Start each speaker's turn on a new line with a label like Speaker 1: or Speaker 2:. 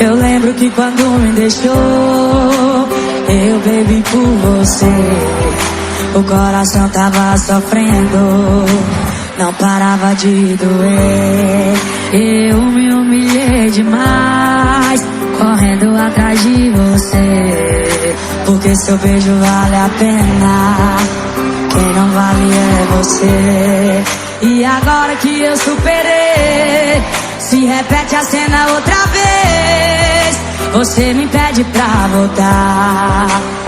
Speaker 1: Eu lembro que quando me deixou, eu bebi por você. O coração tava sofrendo, não parava de doer. Eu me humilhei demais, correndo atrás de você. Porque seu beijo vale a pena, quem não vale é você. E agora que eu superei, se repete a cena outra vez. Você me pede pra voltar.